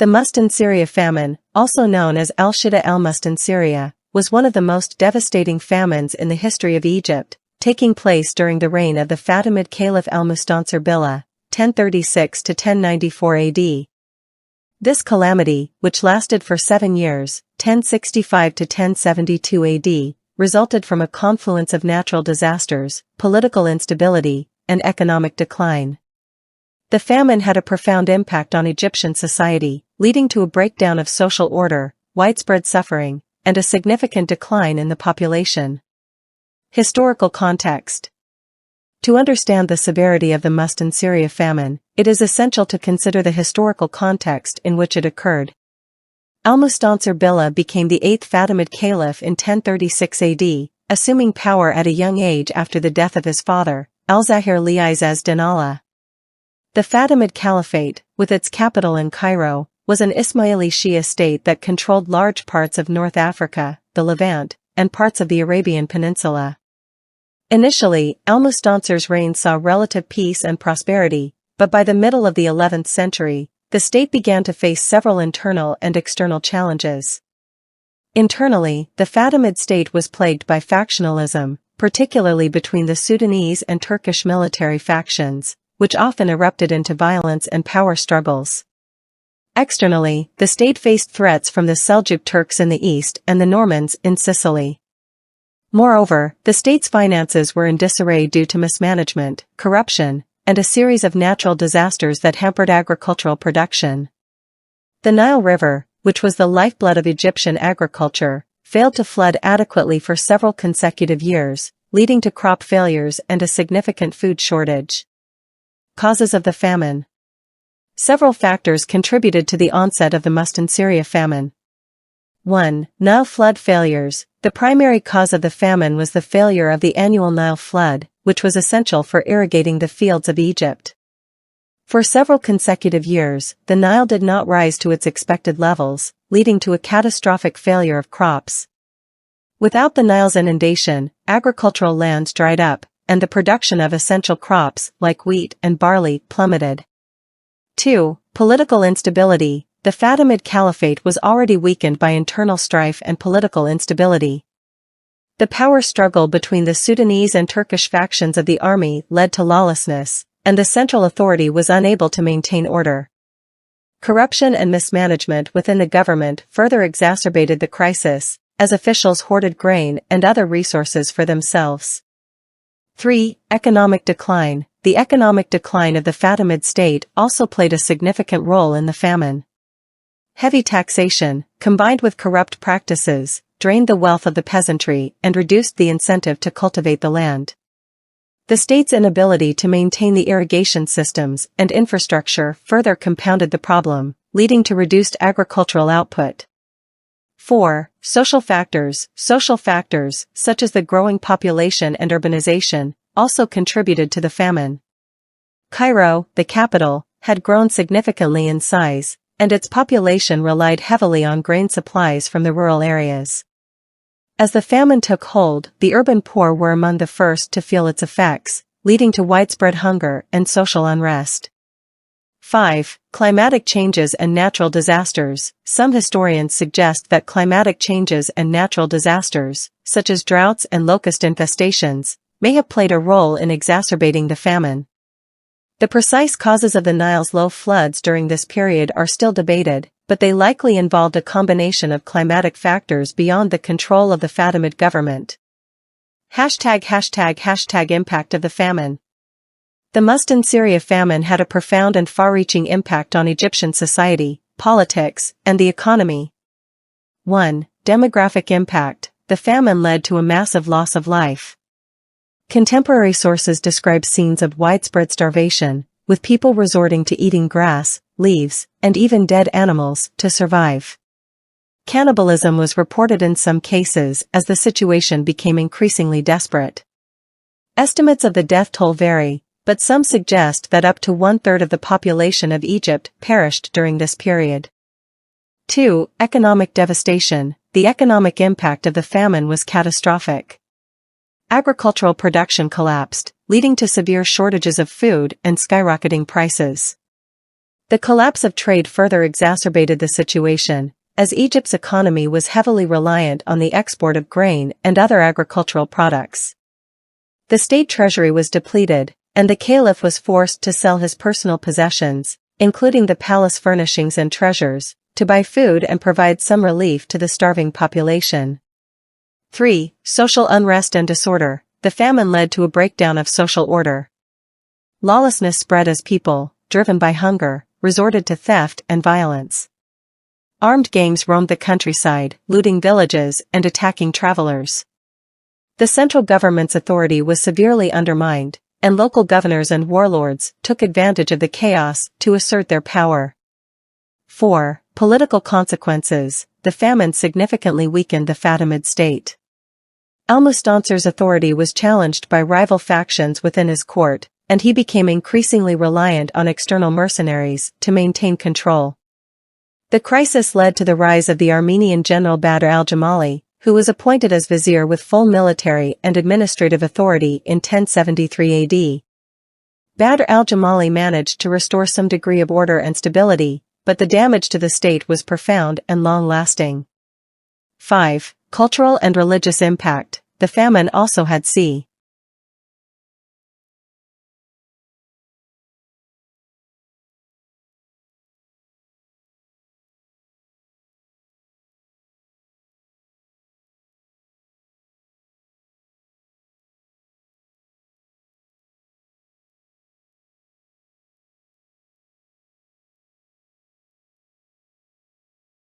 The Mustansiriya famine, also known as Shiddat al-Mustansiriyya, was one of the most devastating famines in the history of Egypt, taking place during the reign of the Fatimid Caliph Al-Mustansir Billah, 1036 to 1094 AD. This calamity, which lasted for 7 years, 1065 to 1072 AD, resulted from a confluence of natural disasters, political instability, and economic decline. The famine had a profound impact on Egyptian society, leading to a breakdown of social order, widespread suffering, and a significant decline in the population. Historical context. To understand the severity of the Mustansiriya famine, it is essential to consider the historical context in which it occurred. Al-Mustansir Billah became the 8th Fatimid Caliph in 1036 AD, assuming power at a young age after the death of his father, Al-Zahir Li'Izz ad-Din Allah. The Fatimid Caliphate, with its capital in Cairo, was an Ismaili Shia state that controlled large parts of North Africa, the Levant, and parts of the Arabian Peninsula. Initially, al-Mustansir's reign saw relative peace and prosperity, but by the middle of the 11th century, the state began to face several internal and external challenges. Internally, the Fatimid state was plagued by factionalism, particularly between the Sudanese and Turkish military factions, which often erupted into violence and power struggles. Externally, the state faced threats from the Seljuk Turks in the east and the Normans in Sicily. Moreover, the state's finances were in disarray due to mismanagement, corruption, and a series of natural disasters that hampered agricultural production. The Nile River, which was the lifeblood of Egyptian agriculture, failed to flood adequately for several consecutive years, leading to crop failures and a significant food shortage. Causes of the famine. Several factors contributed to the onset of the Mustansiriya famine. 1. Nile flood failures. The primary cause of the famine was the failure of the annual Nile flood, which was essential for irrigating the fields of Egypt. For several consecutive years, the Nile did not rise to its expected levels, leading to a catastrophic failure of crops. Without the Nile's inundation, agricultural lands dried up, and the production of essential crops, like wheat and barley, plummeted. 2. Political instability. The Fatimid Caliphate was already weakened by internal strife and political instability. The power struggle between the Sudanese and Turkish factions of the army led to lawlessness, and the central authority was unable to maintain order. Corruption and mismanagement within the government further exacerbated the crisis, as officials hoarded grain and other resources for themselves. 3. Economic decline. The economic decline of the Fatimid state also played a significant role in the famine. Heavy taxation, combined with corrupt practices, drained the wealth of the peasantry and reduced the incentive to cultivate the land. The state's inability to maintain the irrigation systems and infrastructure further compounded the problem, leading to reduced agricultural output. 4. Social factors. Social factors, such as the growing population and urbanization, also contributed to the famine. Cairo, the capital, had grown significantly in size, and its population relied heavily on grain supplies from the rural areas. As the famine took hold, the urban poor were among the first to feel its effects, leading to widespread hunger and social unrest. 5. Climatic changes and natural disasters. Some historians suggest that climatic changes and natural disasters, such as droughts and locust infestations, may have played a role in exacerbating the famine. The precise causes of the Nile's low floods during this period are still debated, but they likely involved a combination of climatic factors beyond the control of the Fatimid government. ### Impact of the famine. The Mustansiriya famine had a profound and far-reaching impact on Egyptian society, politics, and the economy. 1. Demographic impact. The famine led to a massive loss of life. Contemporary sources describe scenes of widespread starvation, with people resorting to eating grass, leaves, and even dead animals to survive. Cannibalism was reported in some cases as the situation became increasingly desperate. Estimates of the death toll vary, but some suggest that up to 1/3 of the population of Egypt perished during this period. 2. Economic devastation. The economic impact of the famine was catastrophic. Agricultural production collapsed, leading to severe shortages of food and skyrocketing prices. The collapse of trade further exacerbated the situation, as Egypt's economy was heavily reliant on the export of grain and other agricultural products. The state treasury was depleted, and the caliph was forced to sell his personal possessions, including the palace furnishings and treasures, to buy food and provide some relief to the starving population. 3. Social unrest and disorder. The famine led to a breakdown of social order. Lawlessness spread as people, driven by hunger, resorted to theft and violence. Armed gangs roamed the countryside, looting villages and attacking travelers. The central government's authority was severely undermined, and local governors and warlords took advantage of the chaos to assert their power. 4. Political consequences. The famine significantly weakened the Fatimid state. Al-Mustansir's authority was challenged by rival factions within his court, and he became increasingly reliant on external mercenaries to maintain control. The crisis led to the rise of the Armenian general Badr al-Jamali, who was appointed as vizier with full military and administrative authority in 1073 AD. Badr al-Jamali managed to restore some degree of order and stability, but the damage to the state was profound and long-lasting. 5. Cultural and religious impact. The famine also had c.